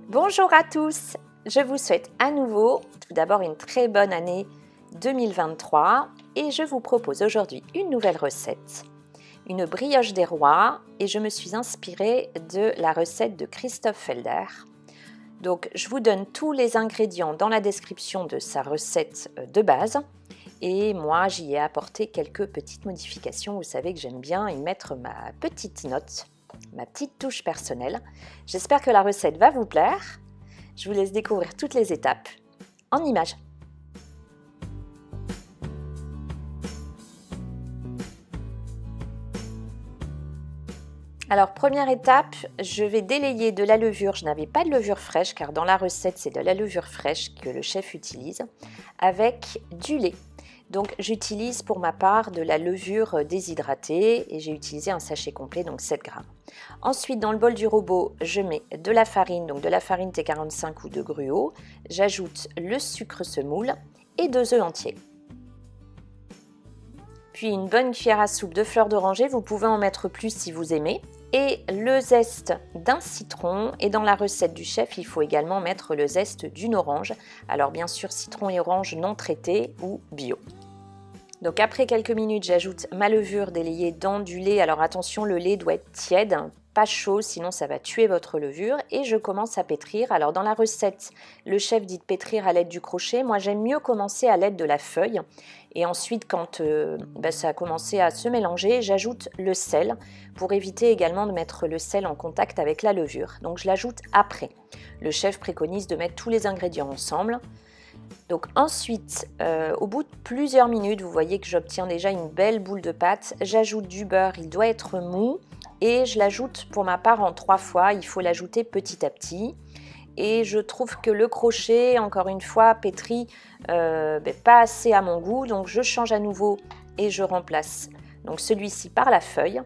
Bonjour à tous, je vous souhaite à nouveau tout d'abord une très bonne année 2023 et je vous propose aujourd'hui une nouvelle recette, une brioche des rois, et je me suis inspirée de la recette de Christophe Felder. Donc je vous donne tous les ingrédients dans la description de sa recette de base et moi j'y ai apporté quelques petites modifications. Vous savez que j'aime bien y mettre ma petite note, ma petite touche personnelle. J'espère que la recette va vous plaire. Je vous laisse découvrir toutes les étapes en images. Alors première étape, je vais délayer de la levure. Je n'avais pas de levure fraîche car dans la recette c'est de la levure fraîche que le chef utilise avec du lait. Donc j'utilise pour ma part de la levure déshydratée et j'ai utilisé un sachet complet, donc 7 grammes. Ensuite dans le bol du robot, je mets de la farine, donc de la farine T45 ou de gruau. J'ajoute le sucre semoule et 2 œufs entiers. Puis une bonne cuillère à soupe de fleur d'oranger, vous pouvez en mettre plus si vous aimez. Et le zeste d'un citron, et dans la recette du chef, il faut également mettre le zeste d'une orange. Alors bien sûr, citron et orange non traités ou bio. Donc après quelques minutes, j'ajoute ma levure délayée dans du lait. Alors attention, le lait doit être tiède, pas chaud, sinon ça va tuer votre levure. Et je commence à pétrir. Alors dans la recette, le chef dit de pétrir à l'aide du crochet. Moi, j'aime mieux commencer à l'aide de la feuille. Et ensuite, quand ça a commencé à se mélanger, j'ajoute le sel pour éviter également de mettre le sel en contact avec la levure. Donc je l'ajoute après. Le chef préconise de mettre tous les ingrédients ensemble. Donc ensuite, au bout de plusieurs minutes, vous voyez que j'obtiens déjà une belle boule de pâte. J'ajoute du beurre, il doit être mou et je l'ajoute pour ma part en 3 fois. Il faut l'ajouter petit à petit. Et je trouve que le crochet, encore une fois, pétrit pas assez à mon goût. Donc je change à nouveau et je remplace donc celui-ci par la feuille.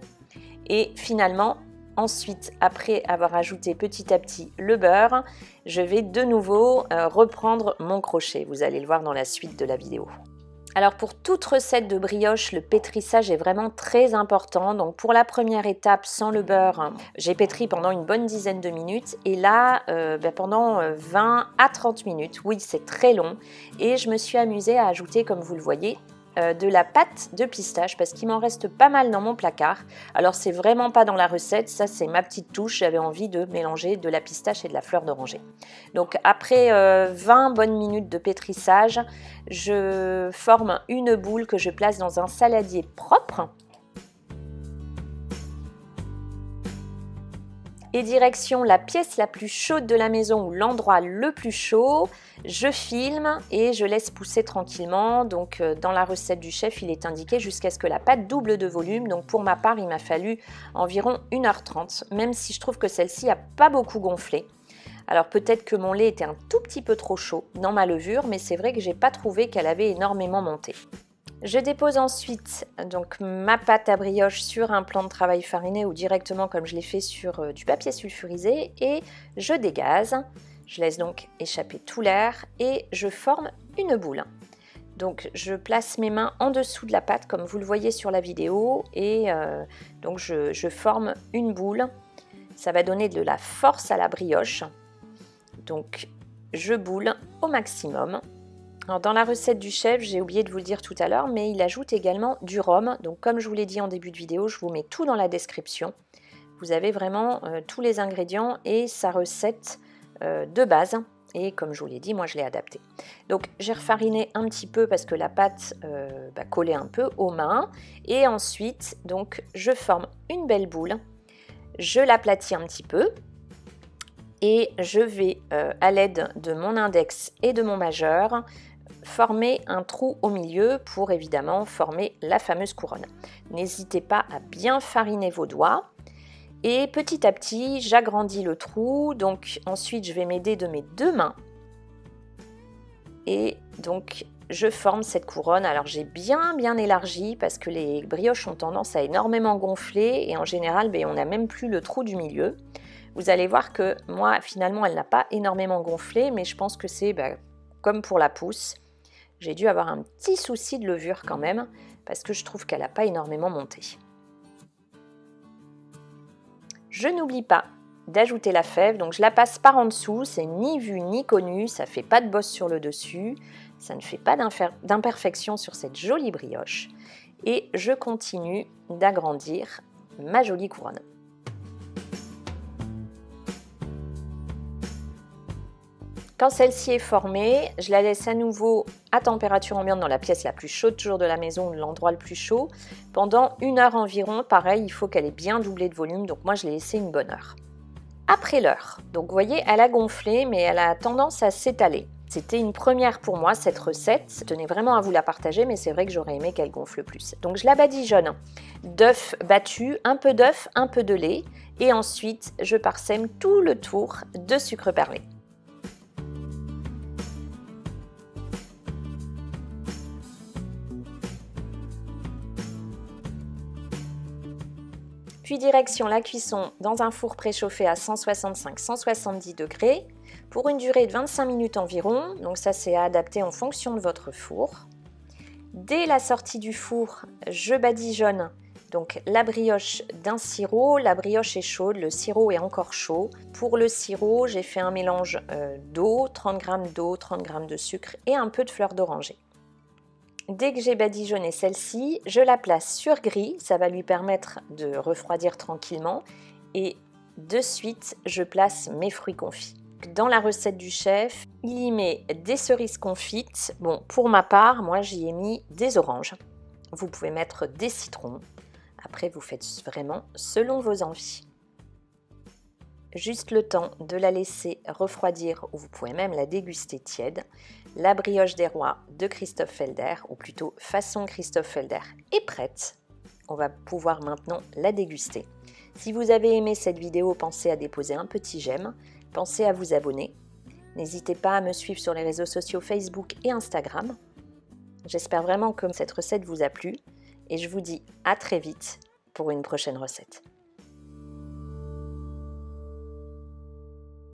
Et finalement, ensuite, après avoir ajouté petit à petit le beurre, je vais de nouveau reprendre mon crochet. Vous allez le voir dans la suite de la vidéo. Alors pour toute recette de brioche, le pétrissage est vraiment très important. Donc pour la première étape, sans le beurre, j'ai pétri pendant une bonne dizaine de minutes. Et là, pendant 20 à 30 minutes. Oui, c'est très long. Et je me suis amusée à ajouter, comme vous le voyez, de la pâte de pistache parce qu'il m'en reste pas mal dans mon placard. Alors c'est vraiment pas dans la recette, ça c'est ma petite touche, j'avais envie de mélanger de la pistache et de la fleur d'oranger. Donc après 20 bonnes minutes de pétrissage, je forme une boule que je place dans un saladier propre. Et direction la pièce la plus chaude de la maison ou l'endroit le plus chaud, je filme et je laisse pousser tranquillement. Donc dans la recette du chef, il est indiqué jusqu'à ce que la pâte double de volume. Donc pour ma part, il m'a fallu environ 1h30, même si je trouve que celle-ci n'a pas beaucoup gonflé. Alors peut-être que mon lait était un tout petit peu trop chaud dans ma levure, mais c'est vrai que je n'ai pas trouvé qu'elle avait énormément monté. Je dépose ensuite donc ma pâte à brioche sur un plan de travail fariné ou directement comme je l'ai fait sur du papier sulfurisé et je dégaze. Je laisse donc échapper tout l'air et je forme une boule. Donc je place mes mains en dessous de la pâte comme vous le voyez sur la vidéo et donc je forme une boule. Ça va donner de la force à la brioche. Donc je boule au maximum. Alors dans la recette du chef, j'ai oublié de vous le dire tout à l'heure, mais il ajoute également du rhum. Donc comme je vous l'ai dit en début de vidéo, je vous mets tout dans la description. Vous avez vraiment tous les ingrédients et sa recette de base. Et comme je vous l'ai dit, moi je l'ai adaptée. Donc j'ai refariné un petit peu parce que la pâte collait un peu aux mains. Et ensuite, donc je forme une belle boule. Je l'aplatis un petit peu. Et je vais, à l'aide de mon index et de mon majeur, former un trou au milieu pour évidemment former la fameuse couronne. N'hésitez pas à bien fariner vos doigts. Et petit à petit, j'agrandis le trou. Donc ensuite, je vais m'aider de mes 2 mains. Et donc, je forme cette couronne. Alors j'ai bien élargi parce que les brioches ont tendance à énormément gonfler. Et en général, on n'a même plus le trou du milieu. Vous allez voir que moi, finalement, elle n'a pas énormément gonflé. Mais je pense que c'est comme pour la pousse. J'ai dû avoir un petit souci de levure quand même. Parce que je trouve qu'elle n'a pas énormément monté. Je n'oublie pas d'ajouter la fève. Donc je la passe par en dessous, c'est ni vu ni connu, ça fait pas de bosse sur le dessus, ça ne fait pas d'imperfection sur cette jolie brioche. Et je continue d'agrandir ma jolie couronne. Quand celle-ci est formée, je la laisse à nouveau à température ambiante dans la pièce la plus chaude toujours de la maison, l'endroit le plus chaud, pendant 1 heure environ. Pareil, il faut qu'elle ait bien doublé de volume, donc moi je l'ai laissé une bonne heure. Après l'heure, donc vous voyez, elle a gonflé, mais elle a tendance à s'étaler. C'était une première pour moi cette recette, je tenais vraiment à vous la partager, mais c'est vrai que j'aurais aimé qu'elle gonfle plus. Donc je la badigeonne d'œufs battus, un peu d'œuf, un peu de lait, et ensuite je parsème tout le tour de sucre perlé. Puis direction la cuisson dans un four préchauffé à 165-170 degrés pour une durée de 25 minutes environ, donc ça c'est à adapter en fonction de votre four. Dès la sortie du four, je badigeonne donc la brioche d'un sirop. La brioche est chaude, le sirop est encore chaud. Pour le sirop, j'ai fait un mélange d'eau, 30 g d'eau, 30 g de sucre et un peu de fleur d'oranger. Dès que j'ai badigeonné celle-ci, je la place sur grille, ça va lui permettre de refroidir tranquillement. Et de suite, je place mes fruits confits. Dans la recette du chef, il y met des cerises confites. Bon, pour ma part, moi j'y ai mis des oranges. Vous pouvez mettre des citrons. Après, vous faites vraiment selon vos envies. Juste le temps de la laisser refroidir, ou vous pouvez même la déguster tiède. La brioche des rois de Christophe Felder, ou plutôt façon Christophe Felder, est prête. On va pouvoir maintenant la déguster. Si vous avez aimé cette vidéo, pensez à déposer un petit j'aime, pensez à vous abonner. N'hésitez pas à me suivre sur les réseaux sociaux Facebook et Instagram. J'espère vraiment que cette recette vous a plu et je vous dis à très vite pour une prochaine recette.